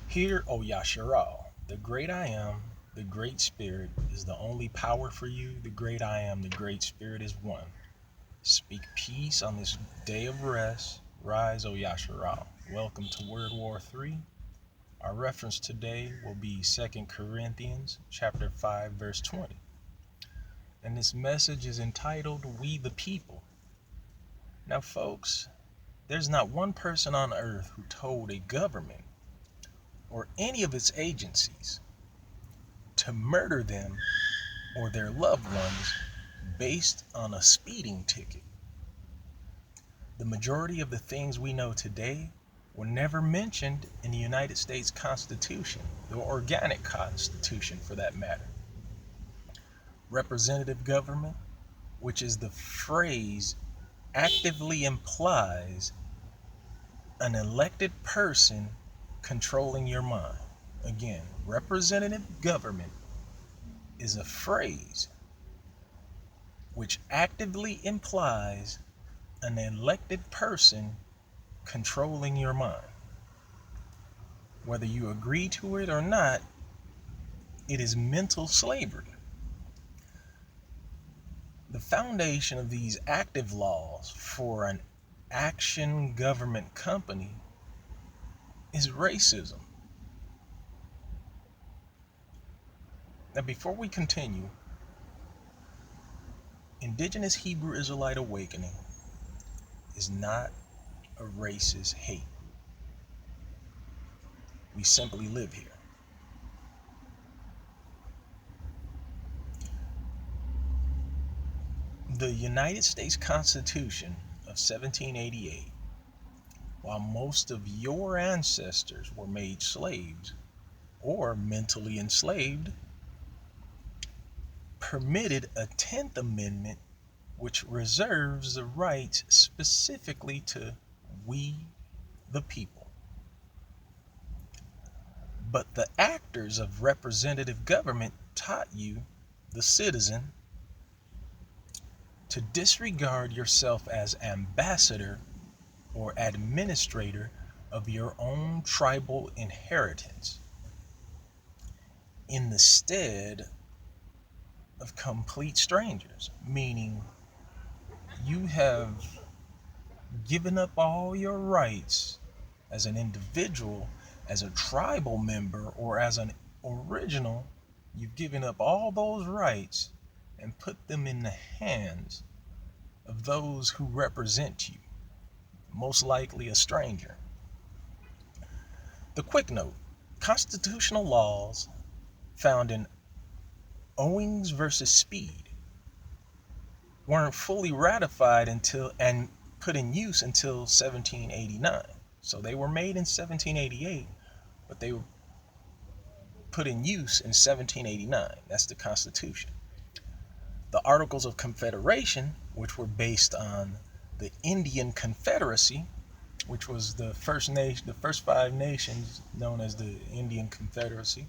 Hear, O Yasharal, the great I am, the great spirit is the only power for you. The great I am, the great spirit is one. Speak peace on this day of rest. Rise, O Yasharal. Welcome to World War III. Our reference today will be 2 Corinthians chapter 5, verse 20. And this message is entitled, We the People. Now, folks, there's not one person on earth who told a government or any of its agencies to murder them or their loved ones based on a speeding ticket. The majority of the things we know today were never mentioned in the United States Constitution, the organic Constitution for that matter. Representative government, which is the phrase, actively implies an elected person controlling your mind. Again, representative government is a phrase which actively implies an elected person controlling your mind. Whether you agree to it or not, it is mental slavery. The foundation of these active laws for an action government company is racism. Now, before we continue, Indigenous Hebrew Israelite awakening is not a racist hate. We simply live here. The United States Constitution of 1788, while most of your ancestors were made slaves or mentally enslaved, permitted a 10th Amendment which reserves the rights specifically to we the people. But the actors of representative government taught you, the citizen, to disregard yourself as ambassador or administrator of your own tribal inheritance in the stead of complete strangers, meaning you have given up all your rights as an individual, as a tribal member, or as an original. You've given up all those rights and put them in the hands of those who represent you, most likely a stranger. The quick note: constitutional laws found in Owings versus Speed weren't fully ratified until and put in use until 1789. So they were made in 1788, but they were put in use in 1789. That's the Constitution. The Articles of Confederation, which were based on the Indian Confederacy, which was the first nation, the first 5 nations known as the Indian Confederacy.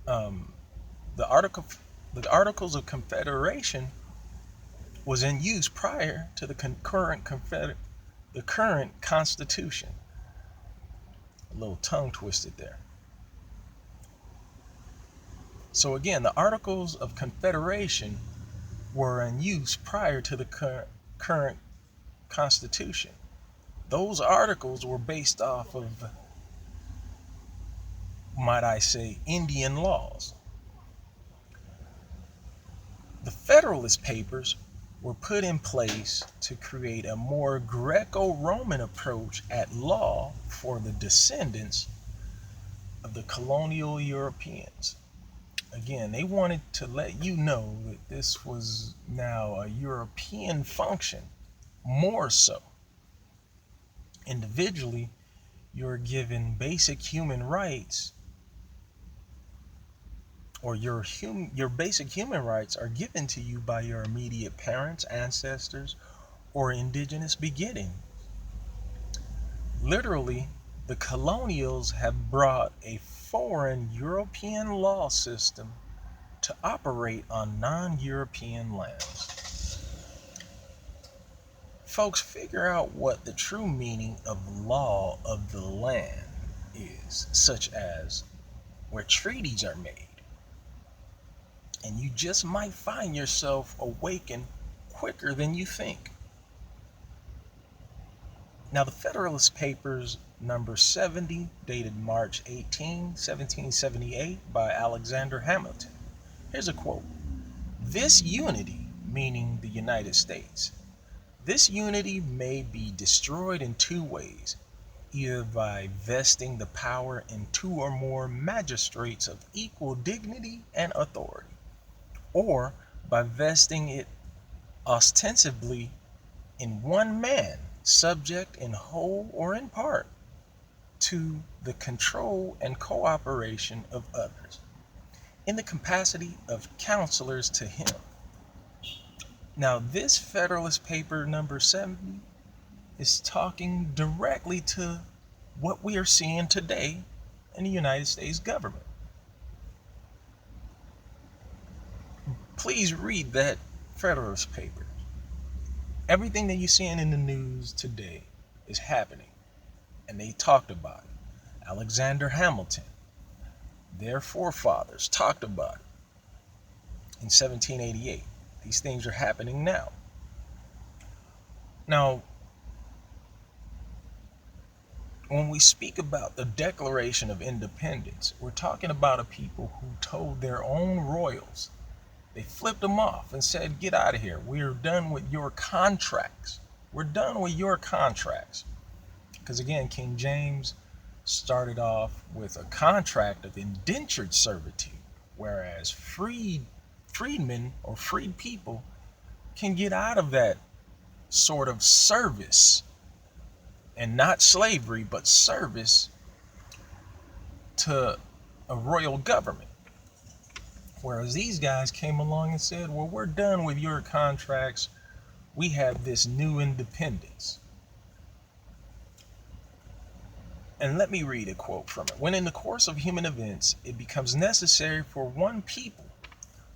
The Articles of Confederation was in use prior to the current Constitution. A little tongue twisted there. So again, the Articles of Confederation were in use prior to the current Constitution. Those articles were based off of, might I say, Indian laws. The Federalist Papers were put in place to create a more Greco-Roman approach at law for the descendants of the colonial Europeans. Again, they wanted to let you know that this was now a European function, more so. Individually, you're given basic human rights, or your basic human rights are given to you by your immediate parents, ancestors, or indigenous begetting. Literally, the colonials have brought a foreign European law system to operate on non-European lands. Folks, figure out what the true meaning of law of the land is, such as where treaties are made. And you just might find yourself awakened quicker than you think. Now, the Federalist Papers, number 70, dated March 18, 1778, by Alexander Hamilton. Here's a quote. This unity, meaning the United States, this unity may be destroyed in two ways, either by vesting the power in two or more magistrates of equal dignity and authority, or by vesting it ostensibly in one man, subject in whole or in part to the control and cooperation of others, in the capacity of counselors to him. Now, this Federalist Paper number 70 is talking directly to what we are seeing today in the United States government. Please read that Federalist Paper. Everything that you're seeing in the news today is happening, and they talked about it. Alexander Hamilton, their forefathers, talked about it in 1788. These things are happening now. Now, when we speak about the Declaration of Independence, we're talking about a people who told their own royals, they flipped them off and said, get out of here. We're done with your contracts. We're done with your contracts. Because again, King James started off with a contract of indentured servitude, whereas freedmen or freed people can get out of that sort of service, and not slavery, but service to a royal government. Whereas these guys came along and said, well, we're done with your contracts. We have this new independence. And let me read a quote from it. When in the course of human events, it becomes necessary for one people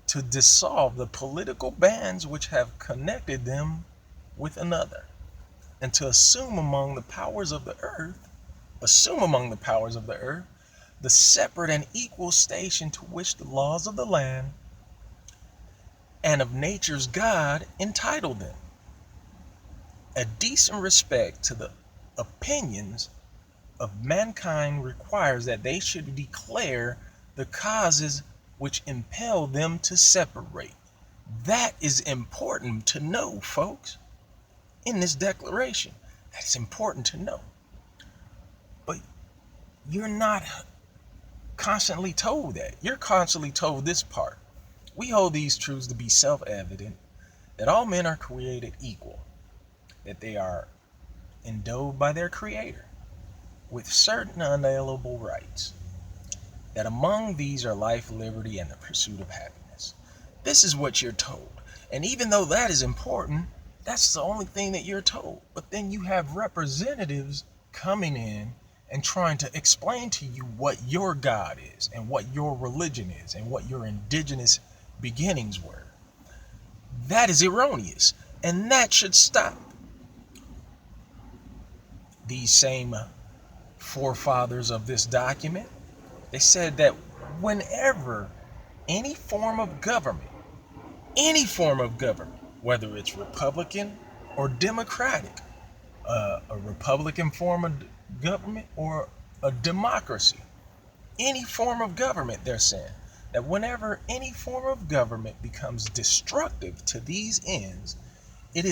to dissolve the political bands which have connected them with another, and to assume among the powers of the earth, the separate and equal station to which the laws of the land and of nature's God entitle them. A decent respect to the opinions of mankind requires that they should declare the causes which impel them to separate. That is important to know, folks, in this declaration. That's important to know. But you're not constantly told that. You're constantly told this part. We hold these truths to be self-evident, that all men are created equal, that they are endowed by their Creator with certain unalienable rights, that among these are life, liberty, and the pursuit of happiness. This is what you're told. And even though that is important, that's the only thing that you're told. But then you have representatives coming in and trying to explain to you what your God is and what your religion is and what your indigenous beginnings were. That is erroneous, and that should stop. These same forefathers of this document, they said that whenever any form of government, whether it's Republican or Democratic, a Republican form of government or a democracy, any form of government, they're saying that whenever any form of government becomes destructive to these ends, it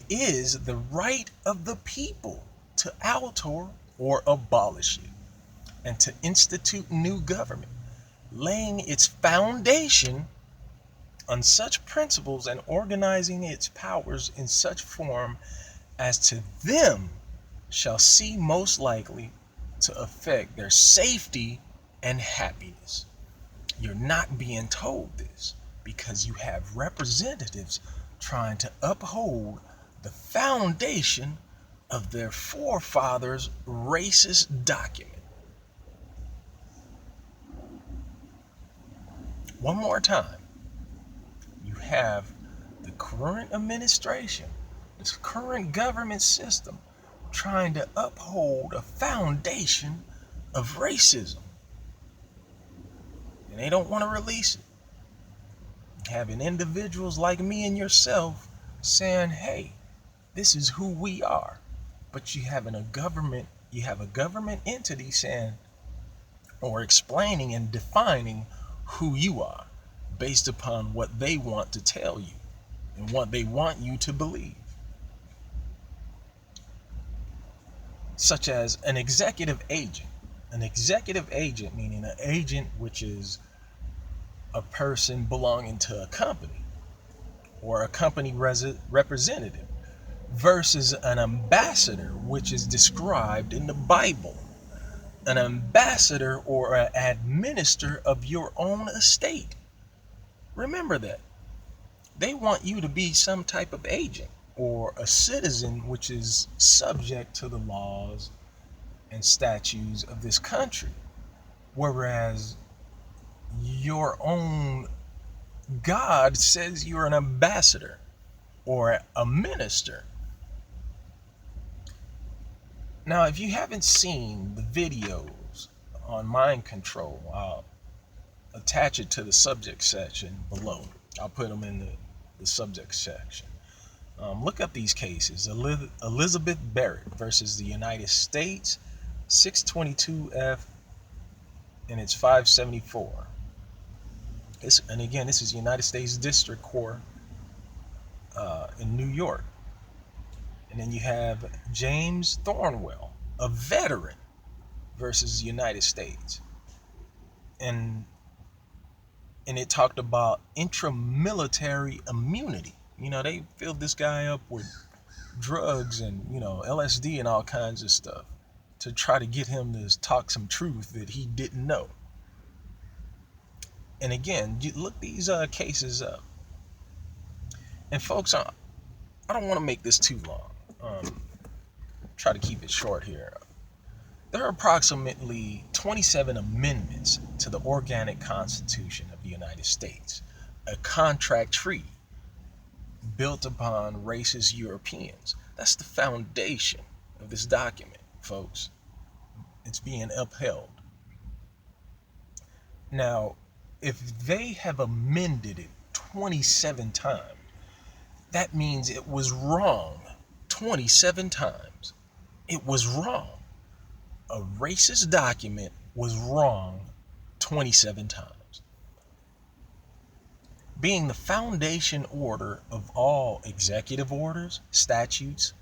is the right of the people to alter or abolish it, and to institute new government, laying its foundation on such principles and organizing its powers in such form as to them shall see most likely to affect their safety and happiness. You're not being told this because you have representatives trying to uphold the foundation of their forefathers' racist document. One more time, you have the current administration, this current government system trying to uphold a foundation of racism. And they don't want to release it. Having individuals like me and yourself saying, hey, this is who we are. But you have a government entity saying or explaining and defining who you are based upon what they want to tell you and what they want you to believe. Such as an executive agent. An executive agent meaning an agent which is a person belonging to a company or a company representative versus an ambassador, which is described in the Bible. An ambassador or an administrator of your own estate. Remember that. They want you to be some type of agent or a citizen which is subject to the laws and statutes of this country. Whereas your own God says you're an ambassador or a minister. Now, if you haven't seen the videos on mind control, I'll attach it to the subject section below. I'll put them in the subject section. Look up these cases. Elizabeth Barrett versus the United States, 622F, and it's 574. And again, this is United States District Court in New York. And then you have James Thornwell, a veteran, versus the United States. And it talked about intramilitary immunity. You know, they filled this guy up with drugs and, LSD and all kinds of stuff to try to get him to talk some truth that he didn't know. And again, you look these cases up. And folks, I don't want to make this too long. Try to keep it short here. There are approximately 27 amendments to the Organic Constitution of the United States, a contract treaty built upon racist Europeans. That's the foundation of this document, folks. It's being upheld. Now, if they have amended it 27 times, that means it was wrong 27 times. It was wrong. A racist document was wrong 27 times. Being the foundation order of all executive orders, statutes,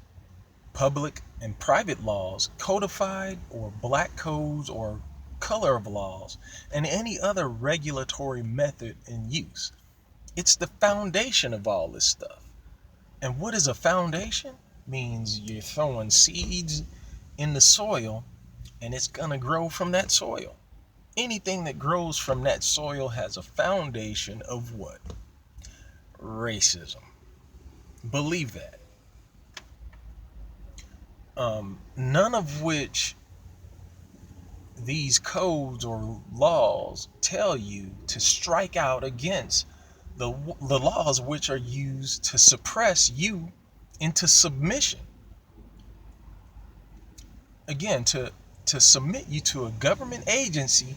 public and private laws, codified or black codes or color of laws, and any other regulatory method in use. It's the foundation of all this stuff. And what is a foundation? Means you're throwing seeds in the soil and it's going to grow from that soil. Anything that grows from that soil has a foundation of what? Racism. Believe that. None of which these codes or laws tell you to strike out against the laws which are used to suppress you into submission. Again, to submit you to a government agency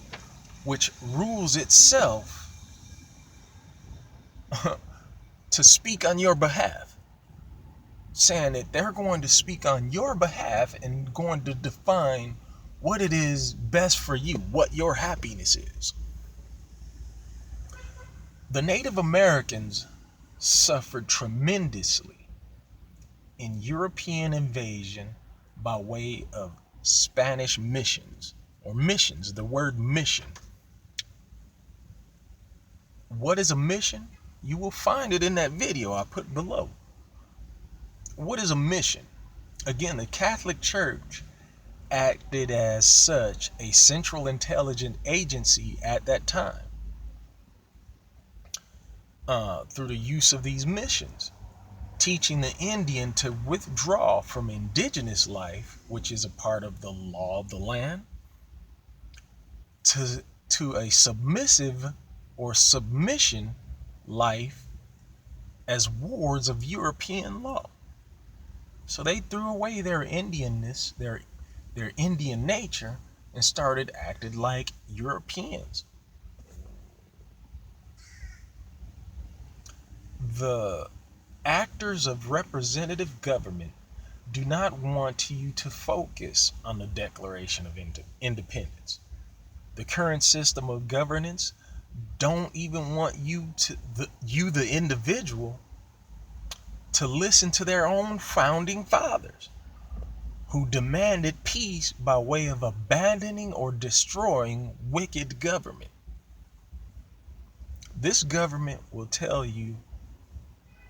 which rules itself to speak on your behalf, saying that they're going to speak on your behalf and going to define what it is best for you, what your happiness is. The Native Americans suffered tremendously in European invasion by way of Spanish missions, or missions, the word mission. What is a mission? You will find it in that video I put below. What is a mission? Again, the Catholic Church acted as such a central intelligence agency at that time through the use of these missions, teaching the Indian to withdraw from indigenous life, which is a part of the law of the land, to a submissive or submission life as wards of European law. So they threw away their Indianness, their Indian nature, and started acting like Europeans. The actors of representative government do not want you to focus on the Declaration of Independence. The current system of governance don't even want you the individual, to listen to their own founding fathers, who demanded peace by way of abandoning or destroying wicked government. This government will tell you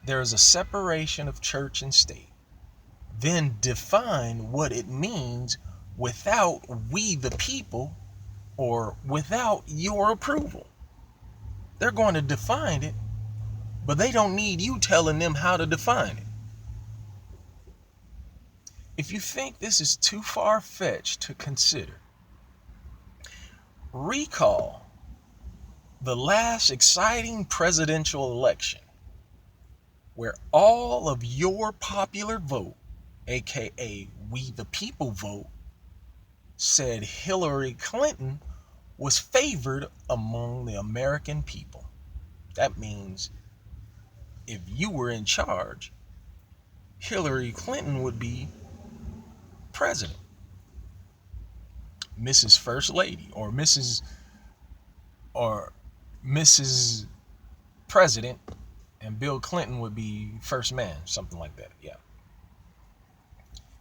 there is a separation of church and state, then define what it means without we the people, or without your approval. They're going to define it, but they don't need you telling them how to define it. If you think this is too far-fetched to consider, recall the last exciting presidential election, where all of your popular vote, aka we the people vote, said Hillary Clinton was favored among the American people. That means if you were in charge, Hillary Clinton would be president, Mrs. First Lady, or Mrs. President, and Bill Clinton would be first man, something like that.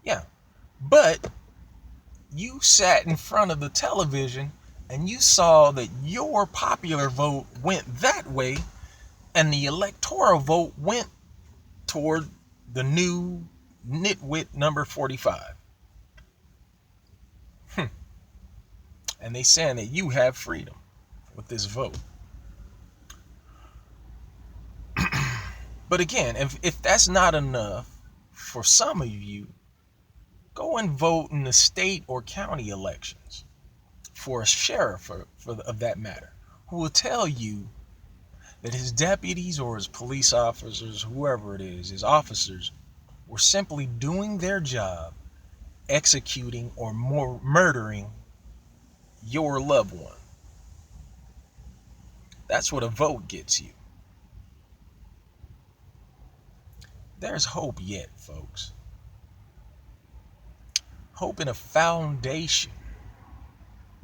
Yeah. But you sat in front of the television and you saw that your popular vote went that way, and the electoral vote went toward the new nitwit number 45. And they saying that you have freedom with this vote. But again, if that's not enough for some of you, go and vote in the state or county elections for a sheriff, of that matter, who will tell you that his deputies or his police officers, whoever it is, his officers, were simply doing their job, executing or murdering your loved one. That's what a vote gets you. There's hope yet, folks. Hope in a foundation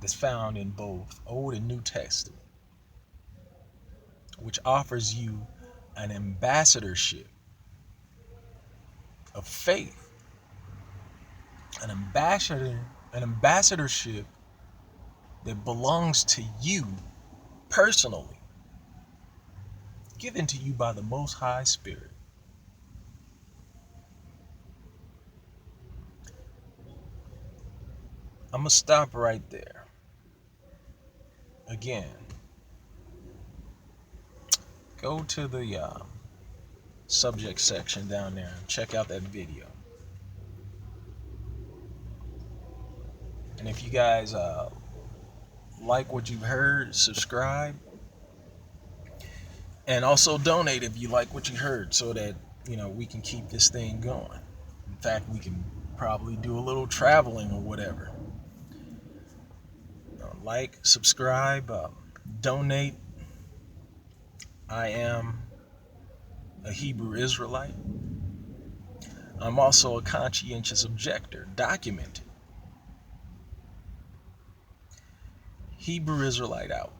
that's found in both Old and New Testament, which offers you an ambassadorship of faith, an ambassadorship that belongs to you personally, given to you by the Most High Spirit. I'm going to stop right there. Again, go to the subject section down there and check out that video. And if you guys like what you've heard, subscribe. And also donate if you like what you heard, so that, we can keep this thing going. In fact, we can probably do a little traveling or whatever. Like, subscribe, donate. I am a Hebrew Israelite. I'm also a conscientious objector, documented. Hebrew Israelite out.